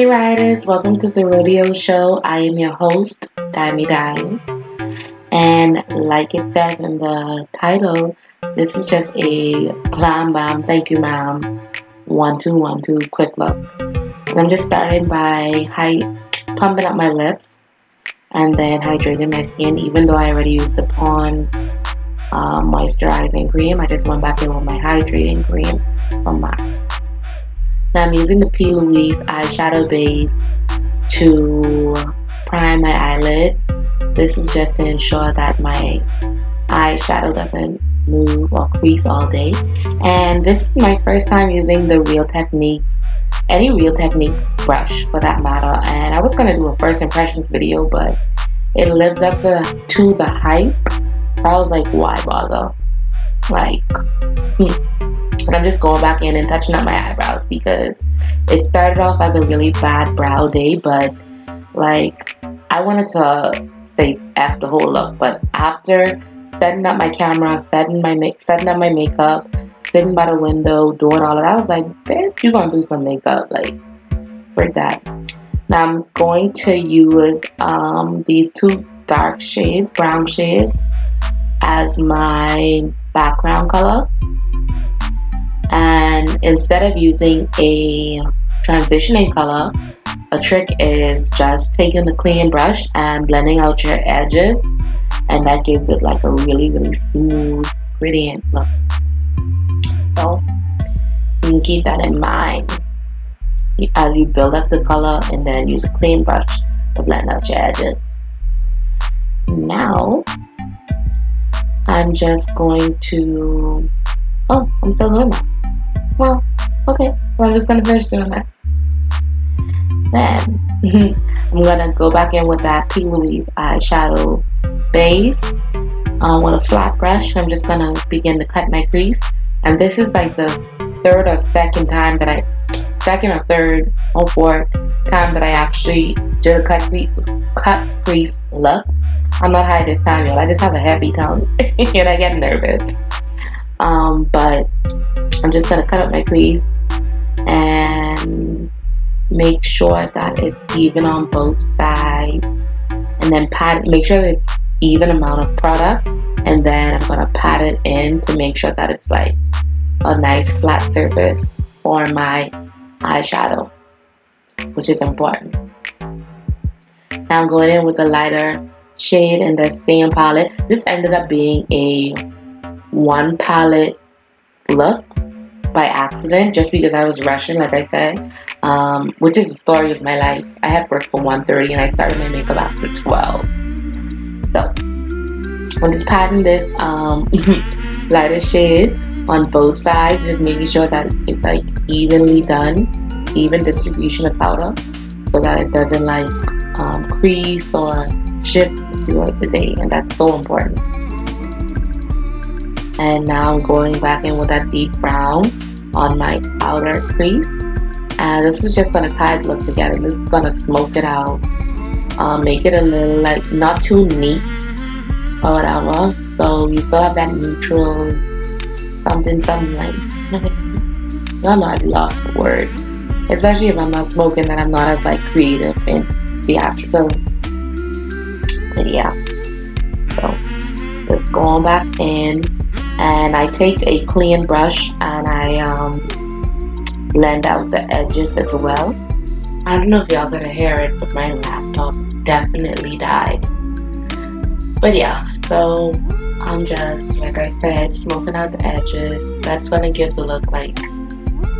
Ryderz, welcome to the rodeo show. I am your host, Diamond. And like it says in the title, this is just a glam balm, thank you ma'am, 1-2-1-2 quick look. And I'm just starting by pumping up my lips and then hydrating my skin. Even though I already used the Pond's moisturizing cream, I just went back in with my hydrating cream from MAC. Now I'm using the Louise eyeshadow base to prime my eyelids. This is just to ensure that my eyeshadow doesn't move or crease all day. And this is my first time using the Real Technique, any Real Technique brush for that matter. And I was going to do a first impressions video, but it lived up to the hype. I was like, why bother? And I'm just going back in and touching up my eyebrows because it started off as a really bad brow day, but like I wanted to say F the whole look. But after setting up my camera, setting up my makeup, sitting by the window, doing all of that, I was like, bitch, you gonna do some makeup, like for that. Now I'm going to use these two dark shades, brown shades, as my background color. And instead of using a transitioning color, a trick is just taking the clean brush and blending out your edges, and that gives it like a really smooth gradient look. So you can keep that in mind as you build up the color, and then use a clean brush to blend out your edges. Now I'm just going to, oh, I'm still doing that. Well, okay, well, I'm just gonna finish doing that. Then I'm gonna go back in with that Louise eyeshadow base with a flat brush. I'm just gonna begin to cut my crease, and this is like the third or fourth time that I actually did a cut crease look. I'm not high this time, y'all. I just have a heavy tongue and I get nervous. But I'm just gonna cut up my crease and make sure that it's even on both sides, and then make sure that it's even amount of product, and then I'm gonna pat it in to make sure that it's like a nice flat surface for my eyeshadow, which is important. Now I'm going in with a lighter shade in the same palette. This ended up being a one palette look by accident, just because I was rushing, like I said, which is the story of my life. I had work from 1:30 and I started my makeup after 12. So I'm just patting this lighter shade on both sides, just making sure that it's like evenly done, even distribution of powder, so that it doesn't like crease or shift throughout the day, and that's so important. And now I'm going back in with that deep brown on my outer crease, and this is just gonna tie the look together. This is gonna smoke it out, make it a little like not too neat or whatever, so you still have that neutral something like I don't know, I've lost the word, especially if I'm not smoking, that I'm not as like creative and theatrical. But yeah, so just going back in, and I take a clean brush and I blend out the edges as well. I don't know if y'all gonna hear it, but my laptop definitely died. But yeah, so I'm just, like I said, smoking out the edges. That's gonna give the look like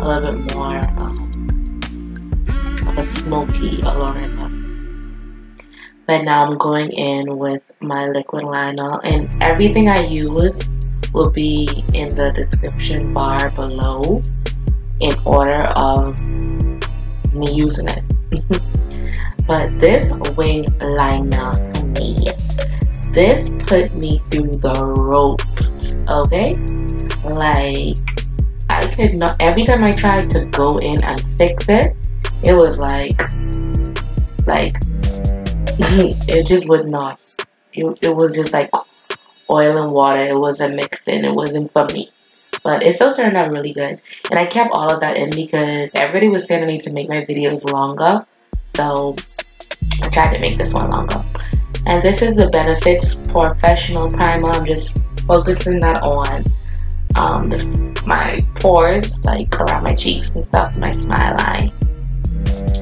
a little bit more of a smoky, alluring look. But now I'm going in with my liquid liner, and everything I use will be in the description bar below in order of me using it. But this wing liner, this put me through the ropes, okay? Like, I could not, every time I tried to go in and fix it, it was like it just would not, it was just like oil and water. It wasn't mixing, it wasn't for me. But it still turned out really good. And I kept all of that in because everybody was telling me to make my videos longer. so I tried to make this one longer. And this is the Benefits Porefessional Primer. I'm just focusing that on my pores, like around my cheeks and stuff, my smile line.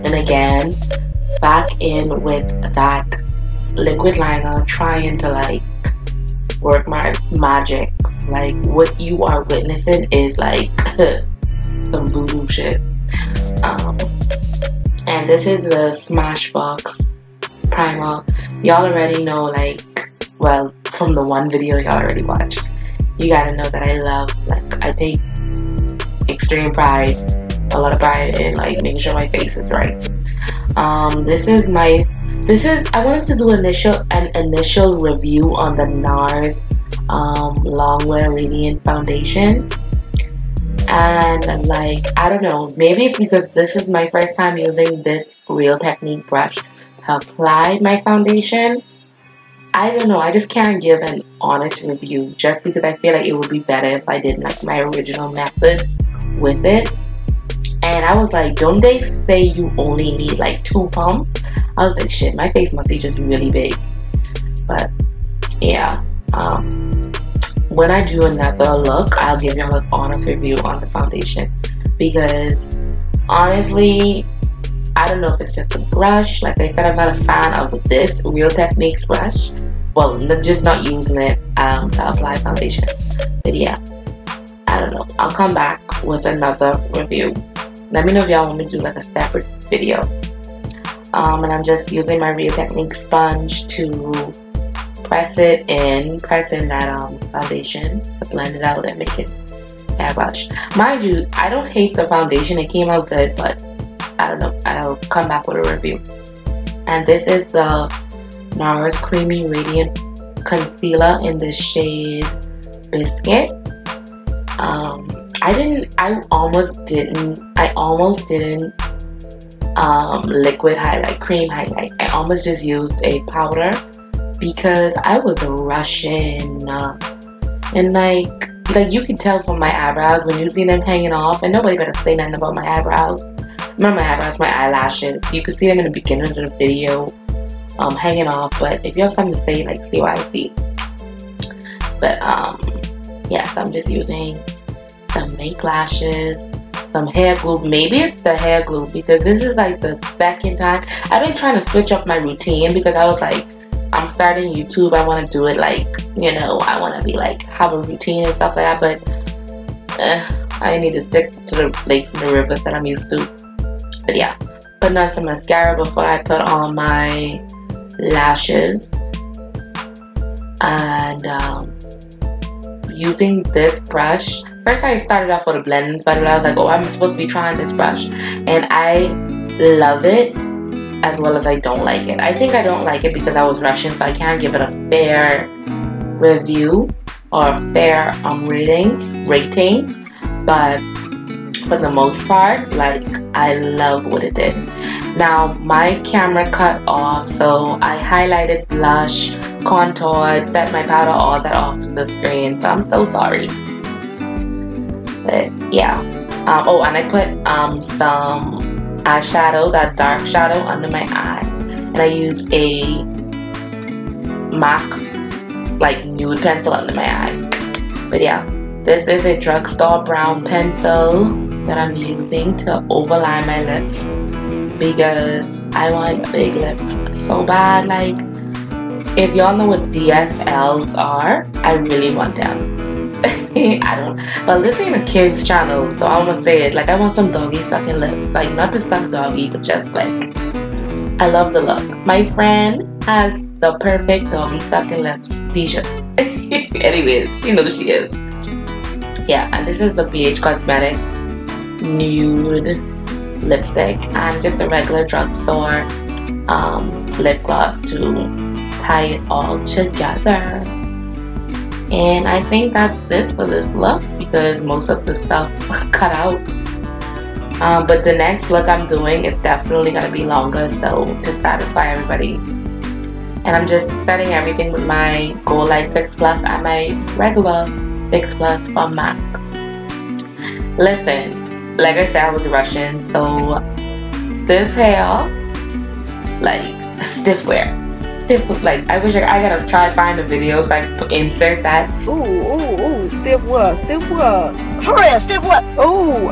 And again, back in with that liquid liner, trying to like work my magic. Like what you are witnessing is like some voodoo shit. And this is the Smashbox primer. Y'all already know, like, well, from the one video y'all already watched, you gotta know that I love, like, I take extreme pride, a lot of pride in like making sure my face is right. I wanted to do an initial review on the Nars Longwear Radiant Foundation. And like, I don't know, maybe it's because this is my first time using this Real Technique brush to apply my foundation. I don't know, I just can't give an honest review just because I feel like it would be better if I did like my original method with it. And I was like, don't they say you only need like 2 pumps? I was like, shit, my face must be just really big. But yeah, when I do another look, I'll give you an honest review on the foundation, because honestly, I don't know if it's just a brush. Like I said, I'm not a fan of this Real Techniques brush. Well, just not using it to apply foundation. But yeah, I don't know. I'll come back with another review. Let me know if y'all want me to do like a separate video. And I'm just using my Real Techniques sponge to press in that foundation to blend it out and make it airbrush. Mind you, I don't hate the foundation. It came out good, but I don't know. I'll come back with a review. And this is the Nars Creamy Radiant Concealer in the shade Biscuit. I almost didn't liquid highlight, cream highlight. I almost just used a powder because I was rushing, and like you can tell from my eyebrows when you see them hanging off, and nobody better say nothing about my eyebrows. Not my eyebrows, my eyelashes. You can see them in the beginning of the video, hanging off. But if you have something to say, like, say what I see. But yes, I'm just using some mink lashes, some hair glue. Maybe it's the hair glue because this is like the second time. I've been trying to switch up my routine because I was like, I'm starting YouTube. I want to do it like, you know, I want to be like, have a routine and stuff like that. But I need to stick to the lakes and the rivers that I'm used to. But yeah, putting on some mascara before I put on my lashes. And using this brush. First I started off with a blending sponge, but I was like, oh, I'm supposed to be trying this brush. And I love it as well as I don't like it. I think I don't like it because I was rushing, so I can't give it a fair review or a fair rating. But for the most part, like, I love what it did. Now my camera cut off, so I highlighted, blush, contoured, set my powder, all that off the screen, so I'm so sorry. But yeah, oh, and I put some eyeshadow, that dark shadow under my eye, and I used a MAC like nude pencil under my eye. But yeah, this is a drugstore brown pencil that I'm using to overline my lips because I want big lips so bad. Like, if y'all know what DSLs are, I really want them. I don't, well, this ain't a kids channel, so I want to say it, like, I want some doggy sucking lips, like, not to suck doggy, but just like, I love the look. My friend has the perfect doggy sucking lips, Tisha. Anyways, you know who she is. Yeah, and this is the BH Cosmetics nude lipstick and just a regular drugstore lip gloss to tie it all together. And I think that's this for this look because most of the stuff cut out. But the next look I'm doing is definitely going to be longer, so to satisfy everybody. And I'm just setting everything with my Goldlite Fix Plus and my regular Fix Plus from MAC. Listen, like I said, I was rushing, so this hair like stiff wear. Like I wish I gotta try to find the videos, like insert that. Ooh, stiff what? For real, stiff what? Nowhere.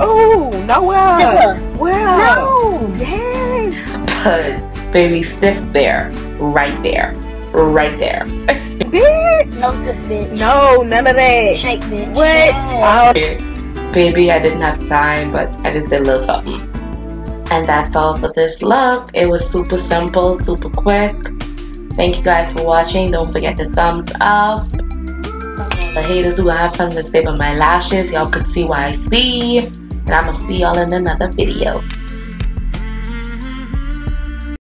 Stiff what? Where? No. Yes. But baby, stiff there, right there. Bitch. No stiff bitch. No, none of that. Shake bitch. What? Yeah. Baby, I didn't have time, but I just did a little something. And that's all for this look. It was super simple, super quick. Thank you guys for watching. Don't forget to thumbs up. The haters who have something to say about my lashes, y'all could see what I see. And I'm gonna see y'all in another video.